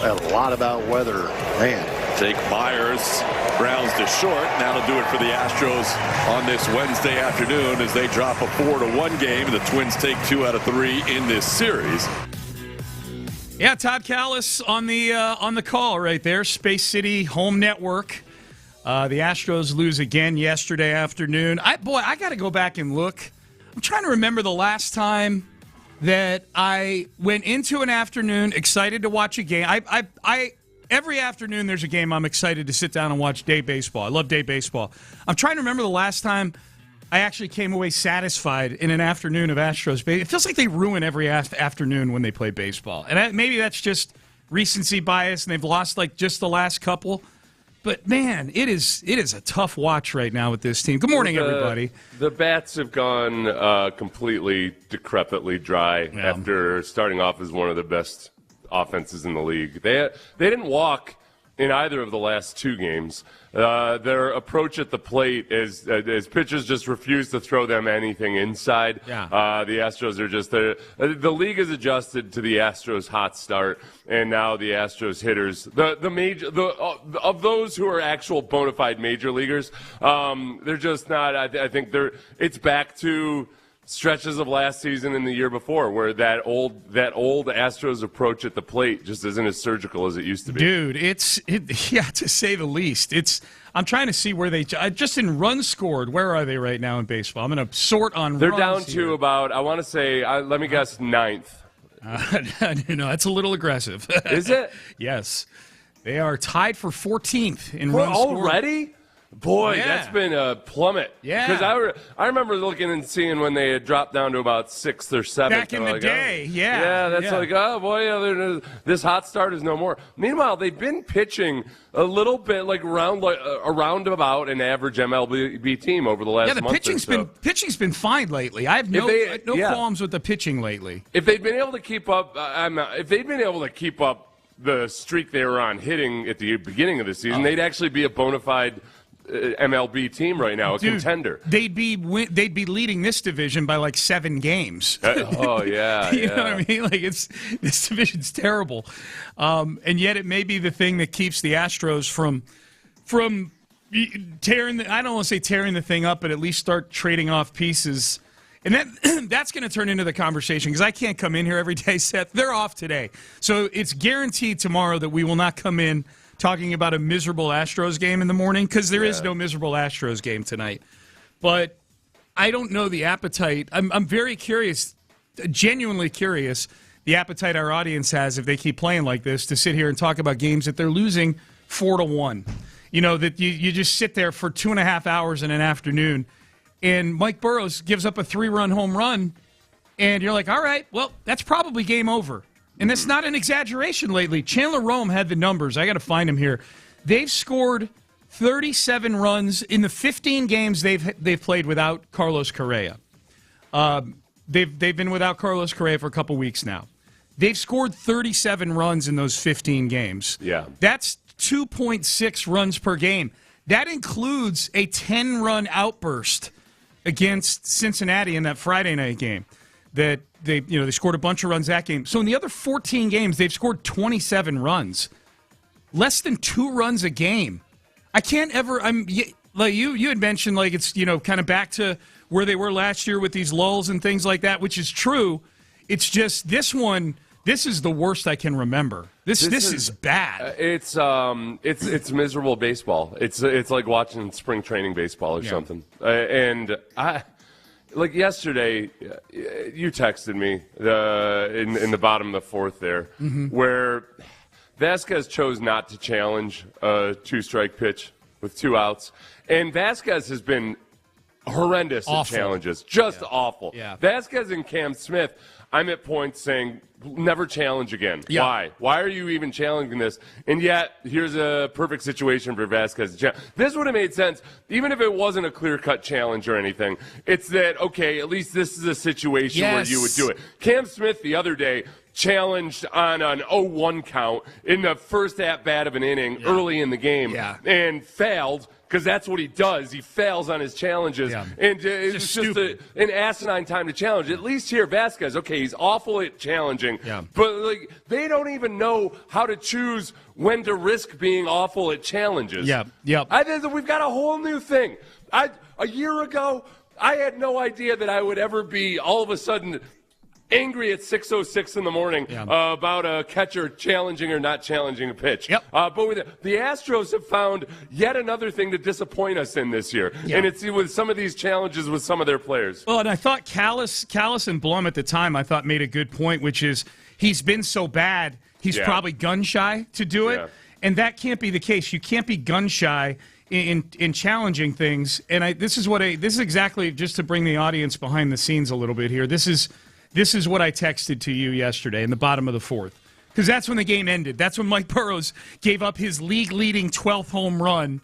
a lot about weather. Man. Jake Myers grounds to short. That'll do it for the Astros on this Wednesday afternoon as they drop a 4-1 game. The Twins take 2 out of 3 in this series. Yeah, Todd Callis on the call right there. Space City Home Network. The Astros lose again yesterday afternoon. I got to go back and look. I'm trying to remember the last time that I went into an afternoon excited to watch a game. Every afternoon there's a game I'm excited to sit down and watch day baseball. I love day baseball. I'm trying to remember the last time I actually came away satisfied in an afternoon of Astros. It feels like they ruin every afternoon when they play baseball. And maybe that's just recency bias and they've lost like just the last couple. But, man, it is a tough watch right now with this team. Good morning, everybody. The bats have gone completely decrepitly dry after starting off as one of the best offenses in the league. They didn't walk in either of the last 2 games. Their approach at the plate is pitchers just refuse to throw them anything inside. Yeah. The Astros are just there. The league has adjusted to the Astros' hot start, and now the Astros hitters, of those who are actual bona fide major leaguers, they're just not. I think it's back to stretches of last season and the year before where that old Astros approach at the plate just isn't as surgical as it used to be. Dude, yeah, to say the least. I'm trying to see where they just in runs scored. Where are they right now in baseball? I'm going to sort on They're runs down here. to about, I want to say, let me guess, 9th. That's a little aggressive. Is it? Yes. They are tied for 14th in runs scored. Already? Boy, yeah. That's been a plummet. Yeah. Because I remember looking and seeing when they had dropped down to about 6th or 7th. Back in the day, yeah. Yeah, that's like, oh, boy, this hot start is no more. Meanwhile, they've been pitching a little bit around about an average MLB team over the last month or so. Pitching's been fine lately. I have no qualms with the pitching lately. If they'd been able to keep up, the streak they were on hitting at the beginning of the season, they'd actually be a bona fide MLB team right now, a contender. They'd be leading this division by like 7 games. Oh yeah, you know what I mean? Like this division's terrible, and yet it may be the thing that keeps the Astros from tearing. I don't want to say tearing the thing up, but at least start trading off pieces. And that's going to turn into the conversation because I can't come in here every day, Seth. They're off today, so it's guaranteed tomorrow that we will not come in talking about a miserable Astros game in the morning because there is no miserable Astros game tonight. But I don't know the appetite. I'm very curious, genuinely curious, the appetite our audience has if they keep playing like this to sit here and talk about games that they're losing 4-1. You know, that you just sit there for 2.5 hours in an afternoon and Mike Burrows gives up a 3-run home run and you're like, all right, well, that's probably game over. And that's not an exaggeration lately. Chandler Rome had the numbers. I got to find him here. They've scored 37 runs in the 15 games they've played without Carlos Correa. They've been without Carlos Correa for a couple weeks now. They've scored 37 runs in those 15 games. Yeah. That's 2.6 runs per game. That includes a 10-run outburst against Cincinnati in that Friday night game. That they scored a bunch of runs that game. So in the other 14 games, they've scored 27 runs, less than 2 runs a game. I can't ever. Like you had mentioned, like it's kind of back to where they were last year with these lulls and things like that, which is true. It's just this one. This is the worst I can remember. This is bad. It's miserable baseball. It's like watching spring training baseball or something. And like yesterday, you texted me in the bottom of the 4th there, where Vasquez chose not to challenge a 2-strike pitch with 2 outs, and Vasquez has been horrendous at challenges, just awful. Yeah. Vasquez and Cam Smith, I'm at points saying never challenge again. Yeah. Why? Why are you even challenging this? And yet, here's a perfect situation for Vasquez. This would have made sense, even if it wasn't a clear-cut challenge or anything. It's that, okay, at least this is a situation where you would do it. Cam Smith the other day challenged on an 0-1 count in the first at-bat of an inning early in the game and failed. Because that's what he does. He fails on his challenges. Yeah. And it's just an asinine time to challenge. At least here, Vasquez, okay, he's awful at challenging. Yeah. But, like, they don't even know how to choose when to risk being awful at challenges. Yeah, yeah. We've got a whole new thing. A year ago, I had no idea that I would ever be all of a sudden angry at 6:06 in the morning about a catcher challenging or not challenging a pitch. Yep. But with the Astros have found yet another thing to disappoint us in this year, and it's with some of these challenges with some of their players. Well, and I thought Callis and Blum at the time, I thought made a good point, which is he's been so bad, he's probably gun shy to do it, and that can't be the case. You can't be gun shy in challenging things. And this is exactly, just to bring the audience behind the scenes a little bit here. This is what I texted to you yesterday in the bottom of the fourth, because that's when the game ended. That's when Mike Burrows gave up his league-leading 12th home run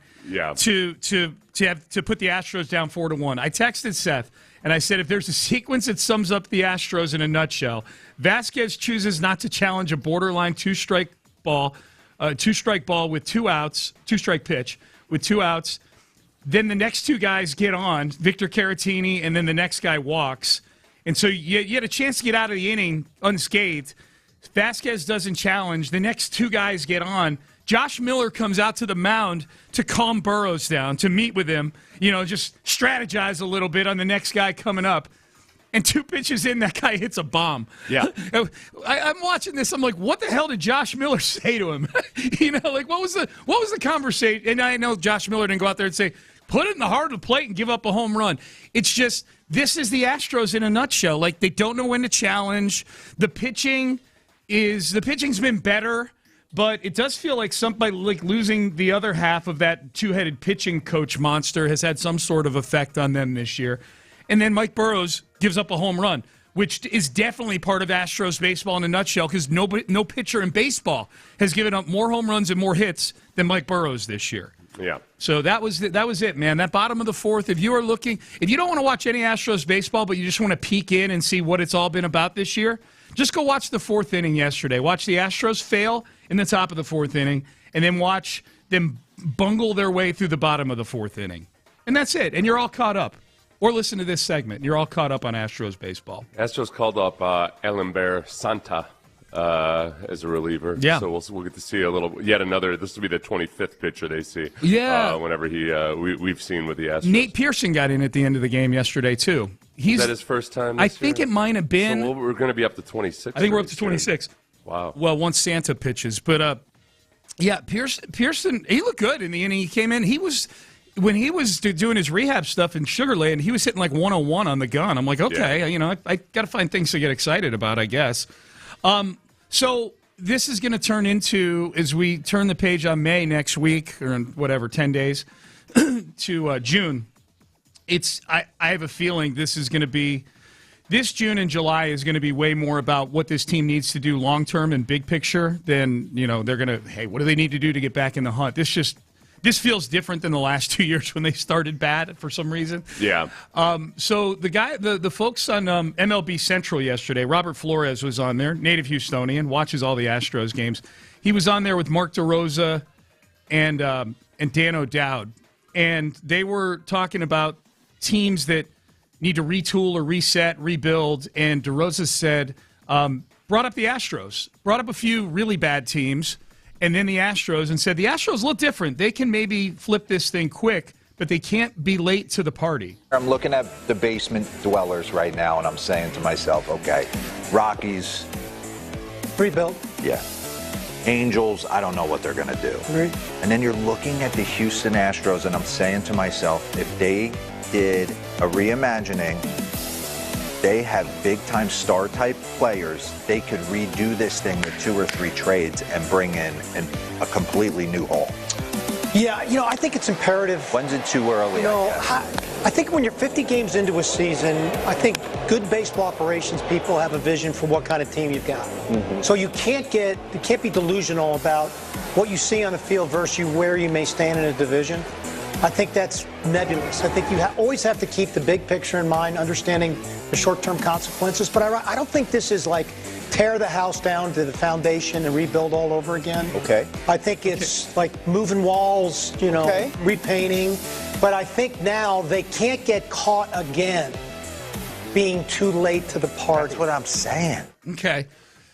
to put the Astros down 4-1. I texted Seth, and I said, if there's a sequence that sums up the Astros in a nutshell, Vasquez chooses not to challenge a borderline two-strike ball with 2 outs, two-strike pitch with 2 outs. Then the next 2 guys get on, Victor Caratini, and then the next guy walks. And so you had a chance to get out of the inning unscathed. Vasquez doesn't challenge. The next 2 guys get on. Josh Miller comes out to the mound to calm Burrows down, to meet with him, just strategize a little bit on the next guy coming up. And 2 pitches in, that guy hits a bomb. Yeah. I'm watching this. I'm like, what the hell did Josh Miller say to him? What was the conversation? And I know Josh Miller didn't go out there and say, put it in the heart of the plate and give up a home run. It's just, this is the Astros in a nutshell. Like, they don't know when to challenge. The pitching's been better, but it does feel like somebody, like, losing the other half of that 2-headed pitching coach monster has had some sort of effect on them this year. And then Mike Burrows gives up a home run, which is definitely part of Astros baseball in a nutshell, because no pitcher in baseball has given up more home runs and more hits than Mike Burrows this year. Yeah. So that was it, man. That bottom of the fourth, if you don't want to watch any Astros baseball, but you just want to peek in and see what it's all been about this year, just go watch the 4th inning yesterday. Watch the Astros fail in the top of the 4th inning, and then watch them bungle their way through the bottom of the 4th inning. And that's it. And you're all caught up. Or listen to this segment. You're all caught up on Astros baseball. Astros called up Elenber Santa as a reliever. Yeah. So we'll get to see yet another. This will be the 25th pitcher they see. Yeah. Whenever we've seen with the Astros. Nate Pearson got in at the end of the game yesterday too. Is that his first time this year? I think it might have been. So we're going to be up to 26. I think we're up to 26. Wow. Well, once Santa pitches, but Pearson, he looked good in the inning. He came in. When he was doing his rehab stuff in Sugar Land, he was hitting like 101 on the gun. I'm like, okay, I got to find things to get excited about, I guess. So this is going to turn into, as we turn the page on May next week, or in whatever, 10 days, to June, I have a feeling this June and July is going to be way more about what this team needs to do long-term and big picture than, they're going to, hey, what do they need to do to get back in the hunt? This feels different than the last 2 years when they started bad for some reason. Yeah. So the folks on MLB Central yesterday, Robert Flores was on there, native Houstonian, watches all the Astros games. He was on there with Mark DeRosa and Dan O'Dowd, and they were talking about teams that need to retool or reset, rebuild, and DeRosa said, brought up the Astros, brought up a few really bad teams, and then the Astros, and said the Astros look different. They can maybe flip this thing quick, but they can't be late to the party. I'm looking at the basement dwellers right now, and I'm saying to myself, okay, Rockies. Rebuild. Yeah. Angels, I don't know what they're going to do. Right. And then you're looking at the Houston Astros, and I'm saying to myself, if they did a reimagining, they have big-time star-type players. They could redo this thing with 2 or 3 trades and bring in a completely new haul. Yeah, I think it's imperative. When's it too early? I think when you're 50 games into a season, I think good baseball operations people have a vision for what kind of team you've got. Mm-hmm. So you can't be delusional about what you see on the field versus where you may stand in a division. I think that's nebulous. I think you always have to keep the big picture in mind, understanding the short-term consequences. But I don't think this is like tear the house down to the foundation and rebuild all over again. Okay. I think it's like moving walls, repainting. But I think now they can't get caught again being too late to the party. That's what I'm saying. Okay.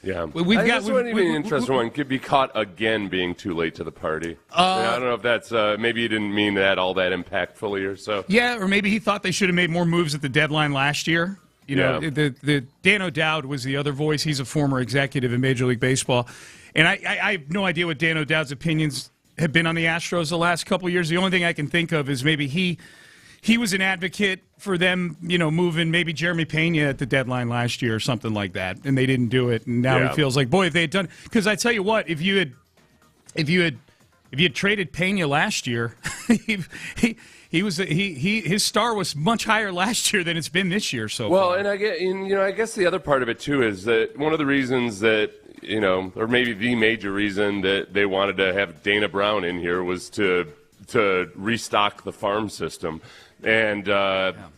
Yeah, This wouldn't even be an interesting one. Could be caught again being too late to the party. I don't know if that's maybe you didn't mean that all that impactfully or so. Yeah, or maybe he thought they should have made more moves at the deadline last year. The Dan O'Dowd was the other voice. He's a former executive in Major League Baseball, and I have no idea what Dan O'Dowd's opinions have been on the Astros the last couple of years. The only thing I can think of is maybe he was an advocate for them, moving maybe Jeremy Pena at the deadline last year or something like that, and they didn't do it. And now he feels like, boy, if they had done, because I tell you what, if you had traded Pena last year, his star was much higher last year than it's been this year so far. Well, and I guess the other part of it too is that one of the reasons that or maybe the major reason that they wanted to have Dana Brown in here was to restock the farm system. And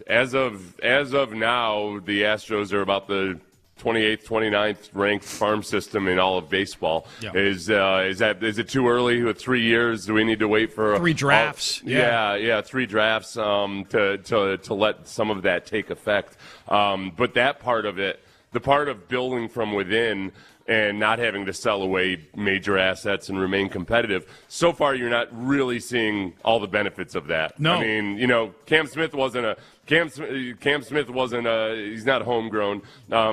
as of now, the Astros are about the 28th, 29th ranked farm system in all of baseball. Yeah. Is it too early with 3 years? Do we need to wait for 3 drafts? 3 drafts to let some of that take effect. But that part of it, the part of building from within and not having to sell away major assets and remain competitive. So far, you're not really seeing all the benefits of that. No. I mean, Cam Smith wasn't he's not homegrown.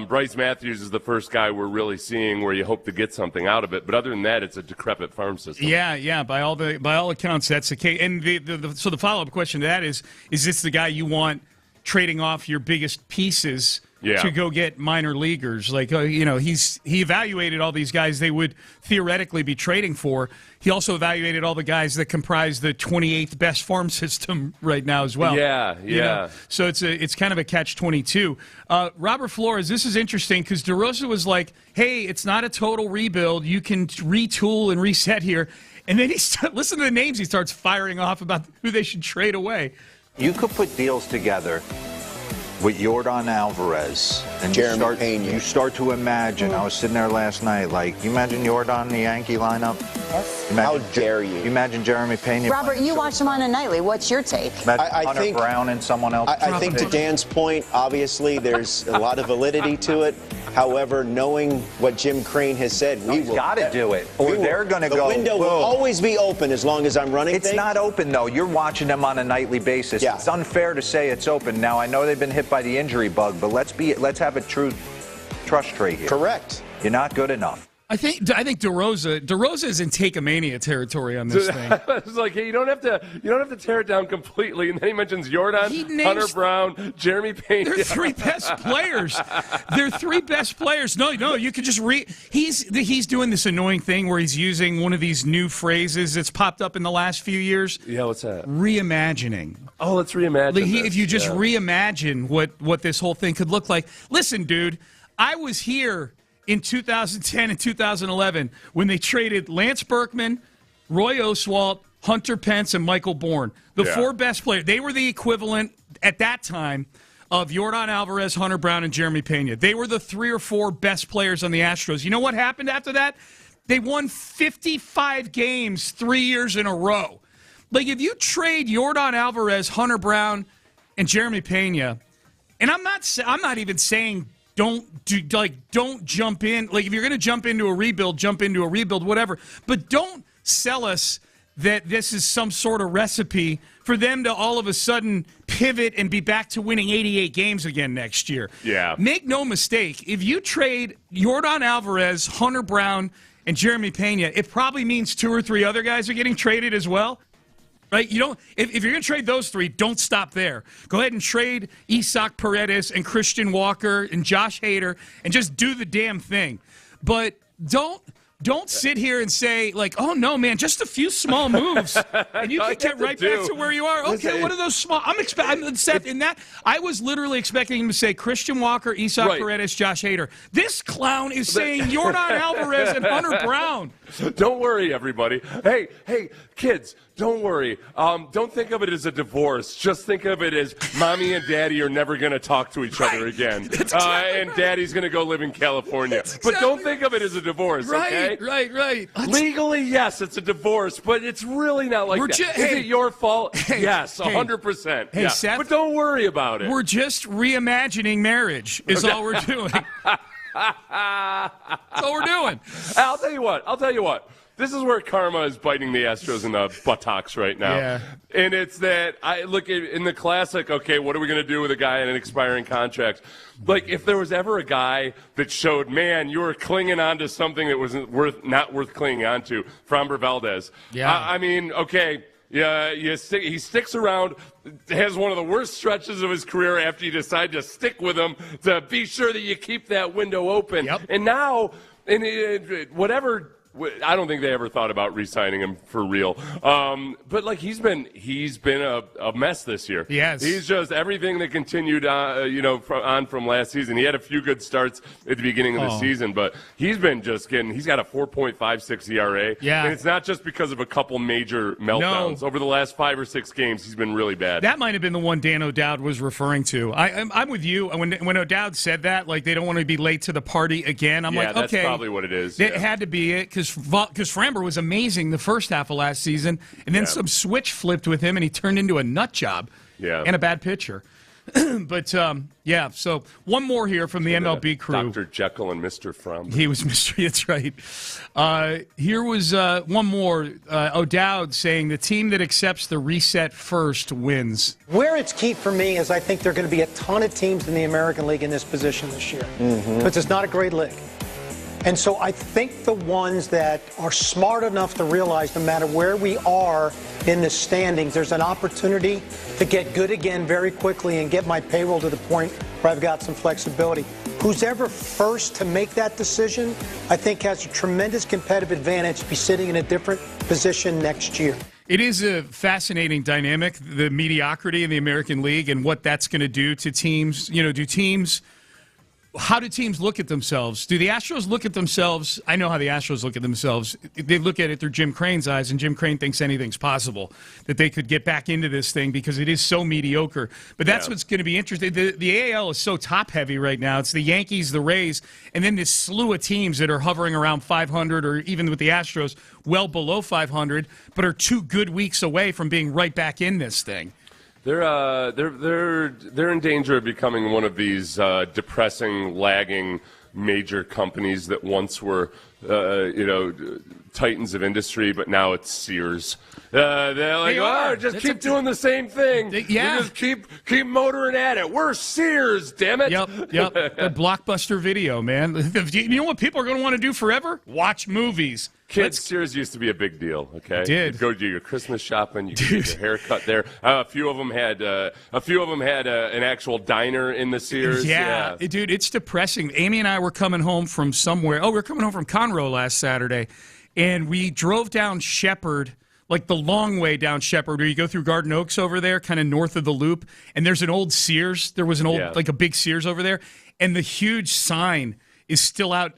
Bryce Matthews is the first guy we're really seeing where you hope to get something out of it. But other than that, it's a decrepit farm system. Yeah. By all accounts, that's the case. And so the follow-up question to that is this the guy you want trading off your biggest pieces to go get minor leaguers? Like, he evaluated all these guys they would theoretically be trading for. He also evaluated all the guys that comprise the 28th best farm system right now as well. Yeah. So it's kind of a catch-22. Robert Flores, this is interesting because DeRosa was like, hey, it's not a total rebuild. You can retool and reset here. And then listen to the names he starts firing off about who they should trade away. You could put deals together with Yordan Alvarez and Jeremy Pena. You start to imagine. I was sitting there last night, like, you imagine Yordan in the Yankee lineup? Yes. How dare you? You imagine Jeremy Pena? Robert, you watch him on a nightly. What's your take? I think Brown and someone else. I think to Dan's point, obviously there's a lot of validity to it. However, knowing what Jim Crane has said, we've got to do it, or they're going to go. The window will always be open as long as I'm running. It's not open though. You're watching them on a nightly basis. Yeah. It's unfair to say it's open. Now I know they've been hit by the injury bug, but let's have a true trust trade here. Correct. You're not good enough. I think DeRosa is in take-a-mania territory on this thing. It's like, hey, you don't have to tear it down completely. And then he mentions Yordan, Hunter Brown, Jeremy Pena. They're 3 best players. They're 3 best players. No, you could just He's doing this annoying thing where he's using one of these new phrases that's popped up in the last few years. Yeah, what's that? Reimagining. Oh, let's reimagine. If you just reimagine what this whole thing could look like. Listen, dude, I was here in 2010 and 2011 when they traded Lance Berkman, Roy Oswalt, Hunter Pence, and Michael Bourne. The 4 best players. They were the equivalent at that time of Yordan Alvarez, Hunter Brown, and Jeremy Pena. They were the 3 or 4 best players on the Astros. You know what happened after that? They won 55 games 3 years in a row. Like, if you trade Yordan Alvarez, Hunter Brown, and Jeremy Pena, and I'm not even saying don't jump in. Like, if you're going to jump into a rebuild, whatever. But don't sell us that this is some sort of recipe for them to all of a sudden pivot and be back to winning 88 games again next year. Yeah. Make no mistake, if you trade Yordan Alvarez, Hunter Brown, and Jeremy Pena, it probably means 2 or 3 other guys are getting traded as well. Right? You don't. If you're going to trade those 3, don't stop there. Go ahead and trade Isaac Paredes and Christian Walker and Josh Hader and just do the damn thing. But don't sit here and say, like, oh, no, man, just a few small moves, and you can get right back to where you are. Okay, what are those small? I was literally expecting him to say Christian Walker, Isaac Paredes, Josh Hader. This clown is saying Yordan Alvarez and Hunter Brown. Don't worry, everybody. Hey, kids, don't worry. Don't think of it as a divorce. Just think of it as mommy and daddy are never going to talk to each other again. And daddy's going to go live in California. But don't think of it as a divorce, okay? Right. Legally, yes, it's a divorce, but it's really not like that. Is it your fault? Yes, 100%. Hey, yeah. Seth, but don't worry about it. We're just reimagining marriage is all we're doing. That's all we're doing. I'll tell you what. This is where karma is biting the Astros in the buttocks right now. Yeah. And it's that I look at in the classic, okay, what are we going to do with a guy in an expiring contract? Like, if there was ever a guy that showed, man, you were clinging on to something that wasn't not worth clinging on to, Framber Valdez. Yeah. I mean, okay. Yeah, he sticks around, has one of the worst stretches of his career after you decide to stick with him to be sure that you keep that window open. Yep. And now, whatever. I don't think they ever thought about re-signing him for real. But like he's been a mess this year. Yes, he's just everything that continued from last season. He had a few good starts at the beginning of the season, but he's been just getting. He's got a 4.56 ERA. Yeah, and it's not just because of a couple major meltdowns over the last 5 or 6 games. He's been really bad. That might have been the one Dan O'Dowd was referring to. I'm with you. When O'Dowd said that, like they don't want to be late to the party again. I'm like, okay, that's probably what it is. It had to be it because Framber was amazing the first half of last season, and then some switch flipped with him, and he turned into a nut job and a bad pitcher. But, so one more here from the MLB crew. Dr. Jekyll and Mr. Framber. He was Mr. That's right. Here was one more. O'Dowd saying the team that accepts the reset first wins. Where it's key for me is I think there are going to be a ton of teams in the American League in this position this year. Because it's not a great league. And so I think the ones that are smart enough to realize no matter where we are in the standings, there's an opportunity to get good again very quickly and get my payroll to the point where I've got some flexibility. Who's ever first to make that decision, I think has a tremendous competitive advantage to be sitting in a different position next year. It is a fascinating dynamic, the mediocrity in the American League and what that's going to do to teams. How do teams look at themselves? Do the Astros look at themselves? I know how the Astros look at themselves. They look at it through Jim Crane's eyes, and Jim Crane thinks anything's possible, that they could get back into this thing because it is so mediocre. But that's what's going to be interesting. The AL is so top-heavy right now. It's the Yankees, the Rays, and then this slew of teams that are hovering around 500 or even with the Astros well below 500, but are 2 good weeks away from being right back in this thing. They're in danger of becoming one of these depressing, lagging major companies that once were, titans of industry, but now it's Sears. They're like, just keep doing the same thing. We just keep motoring at it. We're Sears, damn it. Yep. The Blockbuster Video, man. You know what people are going to want to do forever? Watch movies. Kids, Sears used to be a big deal. Okay, it did. You'd go do your Christmas shopping. You could get your hair cut there. A few of them had an actual diner in the Sears. Yeah, dude, it's depressing. Amy and I were coming home from somewhere. Oh, we were coming home from Conroe last Saturday, and we drove down Shepherd, like the long way down Shepherd, where you go through Garden Oaks over there, kind of north of the Loop. And there's an old Sears. There was an old, like a big Sears over there, and the huge sign is still out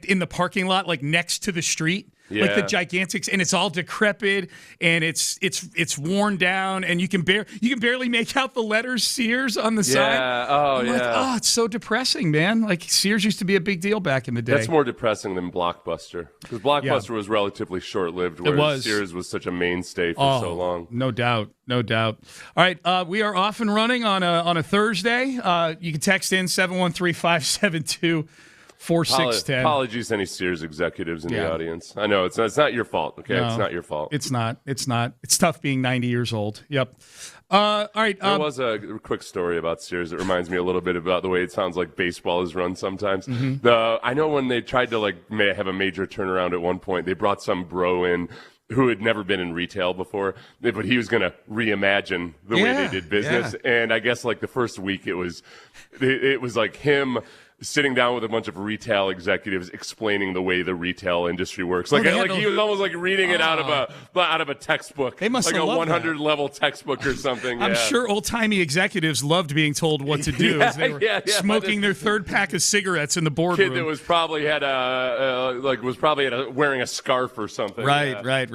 in the parking lot, like next to the street, like the gigantic, and it's all decrepit and it's worn down, and you can barely make out the letters Sears on the side. Like, it's so depressing, man. Like Sears used to be a big deal back in the day. That's more depressing than Blockbuster, because Blockbuster was relatively short-lived, whereas Sears was such a mainstay for so long. No doubt. All right, we are off and running on a Thursday. You can text in 713-572. 4610. Apologies to any Sears executives in the audience. I know it's not your fault. Okay, no, it's not your fault. It's not. It's tough being 90 years old. Yep. All right. There was a quick story about Sears that reminds me a little bit about the way it sounds like baseball is run sometimes. I know when they tried to have a major turnaround at one point, they brought some bro in who had never been in retail before, but he was going to reimagine the way they did business. And I guess the first week it was like him, sitting down with a bunch of retail executives explaining the way the retail industry works. Like he was almost like reading it out of a textbook. They must like have a loved 100 level textbook or something. I'm sure old-timey executives loved being told what to do as they were smoking their third pack of cigarettes in the boardroom. Kid that was probably wearing a scarf or something. Right.